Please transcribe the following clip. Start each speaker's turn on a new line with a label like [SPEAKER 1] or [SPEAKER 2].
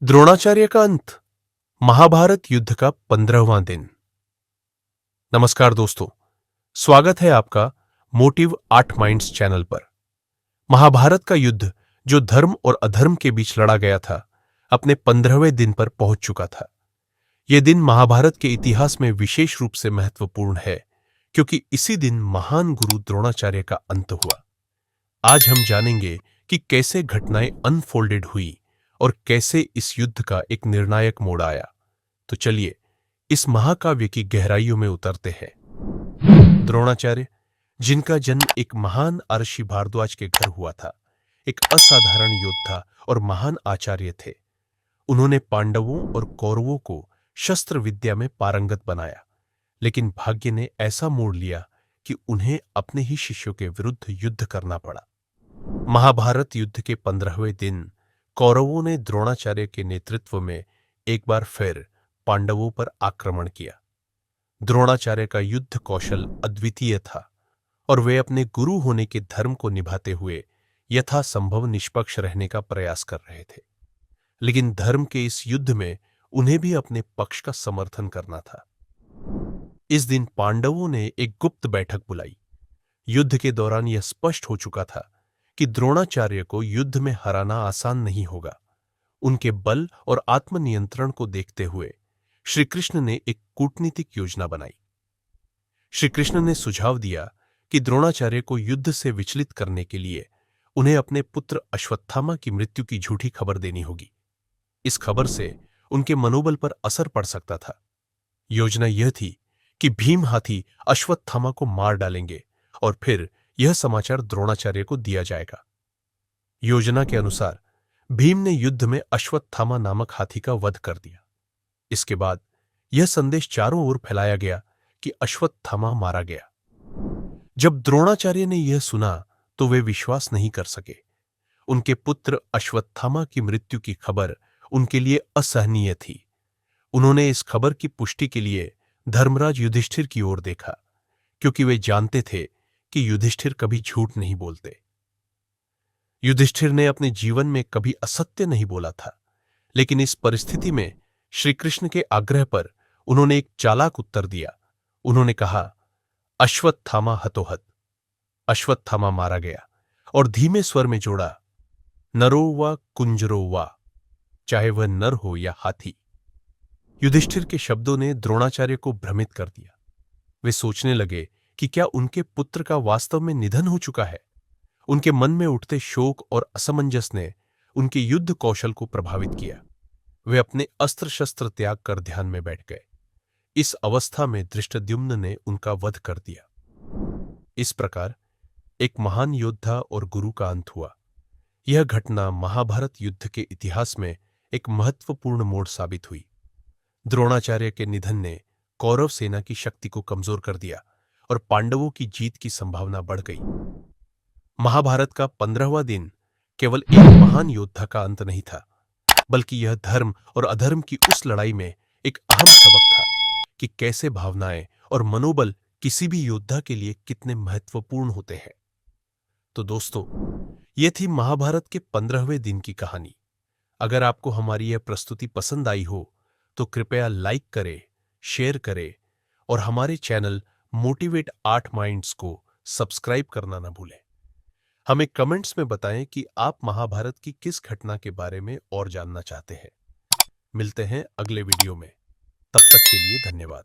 [SPEAKER 1] द्रोणाचार्य का अंत। महाभारत युद्ध का 15वां दिन। नमस्कार दोस्तों, स्वागत है आपका मोटिव 8 माइंड्स चैनल पर। महाभारत का युद्ध जो धर्म और अधर्म के बीच लड़ा गया था, अपने 15वें दिन पर पहुंच चुका था। यह दिन महाभारत के इतिहास में विशेष रूप से महत्वपूर्ण है, क्योंकि इसी दिन महान गुरु द्रोणाचार्य का अंत हुआ। आज हम जानेंगे कि कैसे घटनाएं अनफोल्डेड हुई और कैसे इस युद्ध का एक निर्णायक मोड़ आया। तो चलिए इस महाकाव्य की गहराइयों में उतरते हैं। द्रोणाचार्य, जिनका जन्म एक महान अर्षि भारद्वाज के घर हुआ था, एक असाधारण योद्धा और महान आचार्य थे। उन्होंने पांडवों और कौरवों को शस्त्र विद्या में पारंगत बनाया, लेकिन भाग्य ने ऐसा मोड़ लिया कि उन्हें अपने ही शिष्यों के विरुद्ध युद्ध करना पड़ा। महाभारत युद्ध के 15वें दिन कौरवों ने द्रोणाचार्य के नेतृत्व में एक बार फिर पांडवों पर आक्रमण किया। द्रोणाचार्य का युद्ध कौशल अद्वितीय था और वे अपने गुरु होने के धर्म को निभाते हुए यथासंभव निष्पक्ष रहने का प्रयास कर रहे थे। लेकिन धर्म के इस युद्ध में उन्हें भी अपने पक्ष का समर्थन करना था। इस दिन पांडवों ने एक गुप्त बैठक बुलाई। युद्ध के दौरान यह स्पष्ट हो चुका था कि द्रोणाचार्य को युद्ध में हराना आसान नहीं होगा। उनके बल और आत्मनियंत्रण को देखते हुए श्री कृष्ण ने एक कूटनीतिक योजना बनाई। श्री कृष्ण ने सुझाव दिया कि द्रोणाचार्य को युद्ध से विचलित करने के लिए उन्हें अपने पुत्र अश्वत्थामा की मृत्यु की झूठी खबर देनी होगी। इस खबर से उनके मनोबल पर असर पड़ सकता था। योजना यह थी कि भीम हाथी अश्वत्थामा को मार डालेंगे और फिर यह समाचार द्रोणाचार्य को दिया जाएगा। योजना के अनुसार भीम ने युद्ध में अश्वत्थामा नामक हाथी का वध कर दिया। इसके बाद यह संदेश चारों ओर फैलाया गया कि अश्वत्थामा मारा गया। जब द्रोणाचार्य ने यह सुना तो वे विश्वास नहीं कर सके। उनके पुत्र अश्वत्थामा की मृत्यु की खबर उनके लिए असहनीय थी। उन्होंने इस खबर की पुष्टि के लिए धर्मराज युधिष्ठिर की ओर देखा, क्योंकि वे जानते थे कि युधिष्ठिर कभी झूठ नहीं बोलते। युधिष्ठिर ने अपने जीवन में कभी असत्य नहीं बोला था, लेकिन इस परिस्थिति में श्री कृष्ण के आग्रह पर उन्होंने एक चालाक उत्तर दिया। उन्होंने कहा, अश्वत्थामा हतोहत। अश्वत्थामा मारा गया और धीमे स्वर में जोड़ा, नरो वा कुंजरो वा, चाहे वह नर हो या हाथी। युधिष्ठिर के शब्दों ने द्रोणाचार्य को भ्रमित कर दिया। वे सोचने लगे कि क्या उनके पुत्र का वास्तव में निधन हो चुका है। उनके मन में उठते शोक और असमंजस ने उनके युद्ध कौशल को प्रभावित किया। वे अपने अस्त्र शस्त्र त्याग कर ध्यान में बैठ गए। इस अवस्था में धृष्टद्युम्न ने उनका वध कर दिया। इस प्रकार एक महान योद्धा और गुरु का अंत हुआ। यह घटना महाभारत युद्ध के इतिहास में एक महत्वपूर्ण मोड़ साबित हुई। द्रोणाचार्य के निधन ने कौरव सेना की शक्ति को कमजोर कर दिया और पांडवों की जीत की संभावना बढ़ गई। महाभारत का 15वां दिन केवल एक महान योद्धा का अंत नहीं था, बल्कि यह धर्म और अधर्म की उस लड़ाई में एक अहम सबक था कि कैसे भावनाएं और मनोबल किसी भी योद्धा के लिए कितने महत्वपूर्ण होते हैं। तो दोस्तों, यह थी महाभारत के 15वें दिन की कहानी। अगर आपको हमारी यह प्रस्तुति पसंद आई हो तो कृपया लाइक करें, शेयर करें और हमारे चैनल मोटिवेट 8 माइंड्स को सब्सक्राइब करना न भूलें। हमें कमेंट्स में बताएं कि आप महाभारत की किस घटना के बारे में और जानना चाहते हैं। मिलते हैं अगले वीडियो में। तब तक के लिए धन्यवाद।